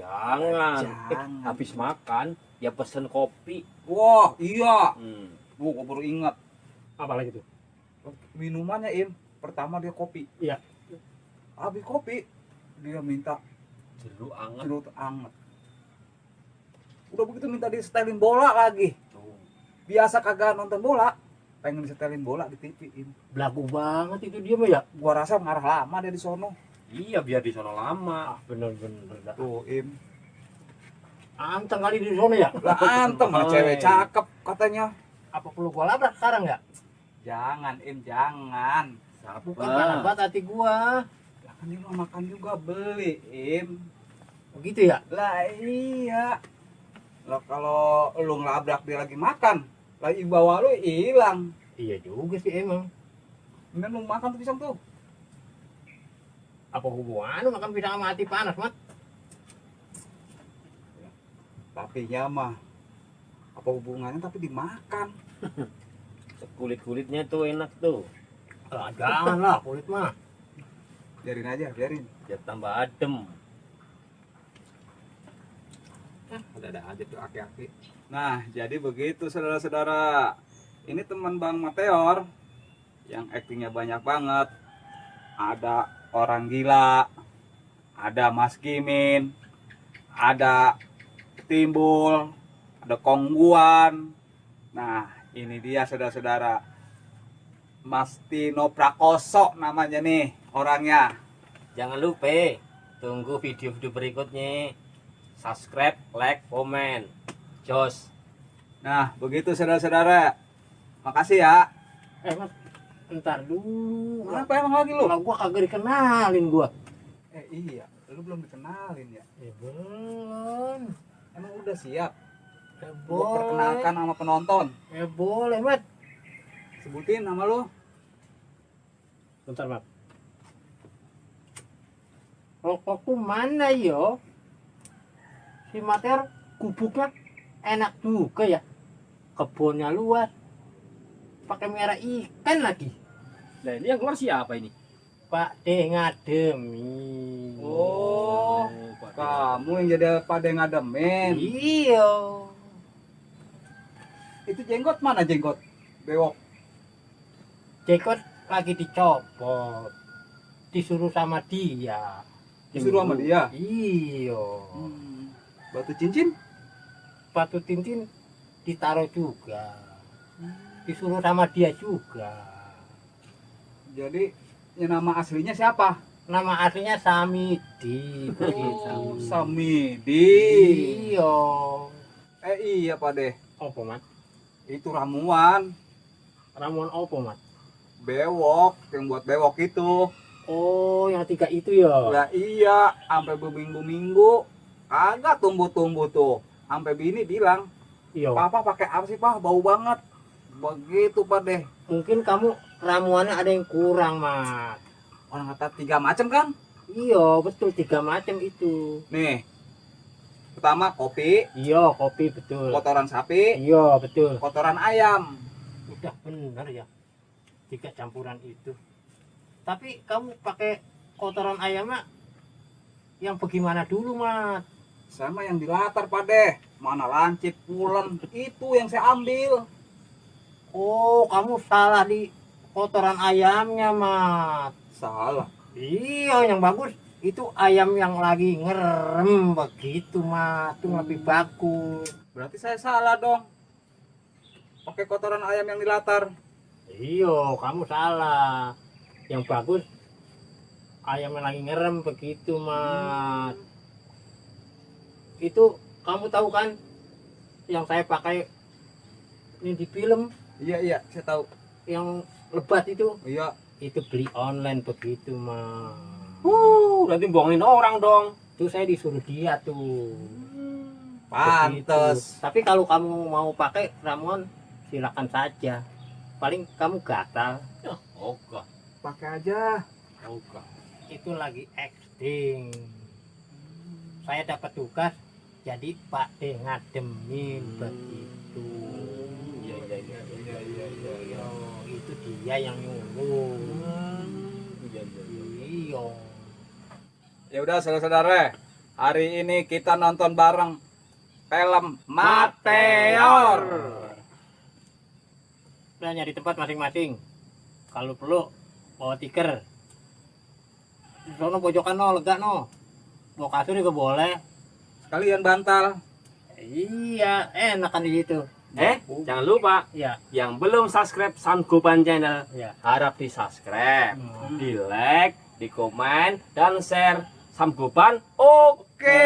Jangan. Jangan. Habis makan ya pesen kopi. Wah, iya. Hmm. Gua baru ingat. Apalagi tuh? Minumannya, Im. Pertama dia kopi. Iya. Habis kopi, dia minta Jeruk anget. jeruk anget. Udah begitu minta disetelin bola lagi. Tuh. Biasa kagak nonton bola, pengen disetelin bola di TV, Im. Belagu banget itu dia mah ya. Gua rasa ngarah lama dia di sono. Iya biar di sono lama. Bener-bener. Tuh, Im. Anteng kali di sana ya. Lah antem sama Oi. cewek cakep katanya. Apa perlu gua labrak sekarang ya? Jangan, Im, jangan. Bukan panas banget hati gua. Lah kan dia mau makan juga beli, Im. Begitu ya? Lah iya. Lah kalau lu ngelabrak dia lagi makan, lagi bawa lu hilang. Iya juga sih emang. Mending lu makan tuh pisang tuh. Apa hubungannya makan pisang sama hati panas, Mat? Tapi ya mah apa hubungannya tapi dimakan. Kulit-kulitnya tuh enak tuh. Ah, jangan lah kulit mah. Biarin aja, biarin. Biar tambah adem. Ada aja tuh aki-aki. Nah, jadi begitu saudara-saudara. Ini teman Bang Mateor yang aktingnya banyak banget. Ada orang gila, ada Mas Gimin, ada Timbul, ada Kongguan. Nah, ini dia saudara-saudara. Mas Tino Prakoso namanya nih orangnya. Jangan lupa tunggu video-video berikutnya. Subscribe, like, komen. Jos. Nah, begitu saudara-saudara. Makasih ya. Mat, ntar dulu. Kenapa emang lagi lu? Kalau gua kagak dikenalin gua. Iya, lu belum dikenalin ya. Belum. Emang udah siap? Gua Boleh. perkenalkan sama penonton. Boleh, Mat. Sebutin nama lu. Bentar, Mat. Rokokku mana yo? Si Mater gubuknya enak juga ya. Kebunnya luas. Pakai merah ikan lagi. Nah ini yang keluar siapa ini? Pak D ngademi. Oh, Pak. kamu yang jadi pada ngademin. Iya. Itu jenggot mana jenggot? Bewok. Jekot lagi dicopot. Disuruh sama dia. Disuruh sama dia? Iya. Batu cincin? Batu tintin ditaruh juga. Disuruh sama dia juga. Jadi ya nama aslinya siapa? Nama aslinya Samidi. Oh, Samidi. Iya. Iya Pak Deh. Apa, Mat? Itu ramuan. Ramuan apa, Mat? Bewok, yang buat bewok itu. Oh, yang 3 itu ya. Lah iya, sampai berminggu-minggu agak tumbuh-tumbuh tuh. Sampai bini bilang, Iya. "Papa pakai apa sih, Pak? Bau banget." Begitu, Pak Deh. Mungkin kamu ramuannya ada yang kurang, Mat. Orang kata 3 macam kan? Iya, betul 3 macam itu. Nih. Pertama kopi, Iya, kopi betul. kotoran sapi, Iya, betul. kotoran ayam. Udah bener ya. 3 campuran itu. Tapi kamu pakai kotoran ayamnya yang bagaimana dulu, Mat? Sama yang dilatar, Pak Deh. Mana lancip, pulen, itu yang saya ambil. Oh, kamu salah di kotoran ayamnya, Mat. Salah. Iya, yang bagus itu ayam yang lagi ngerem begitu, Mat. Itu lebih bagus. Berarti saya salah dong. Pakai kotoran ayam yang dilatar. Iya, kamu salah. Yang bagus ayam yang lagi ngerem begitu, Mat. Itu kamu tahu kan yang saya pakai ini di film Iya, saya tahu. yang lebat itu Iya. beli online begitu, Mat. Berarti bohongin orang dong. Itu saya disuruh dia tuh. Pantes. Begitu. Tapi kalau kamu mau pakai ramuan silakan saja. Paling kamu gatal. Oke. Pakai aja. Oke. Itu lagi acting. Saya dapat tugas jadi Pak D ngademin begitu. Iya. Oh, itu dia yang nyuruh. Iya. Ya udah saudara-saudara, Hari ini kita nonton bareng film Meteor. Udah nyari tempat masing-masing. Kalau perlu bawa tiker. Di sono pojokan no, lega no. Bawa kasur juga boleh. Sekalian bantal. Iya, enakan di situ. Jangan lupa Iya, yang belum subscribe Sanggupan Channel iya. harap di subscribe, Hmm. di like, di komen, dan share Sanggupan. Oke.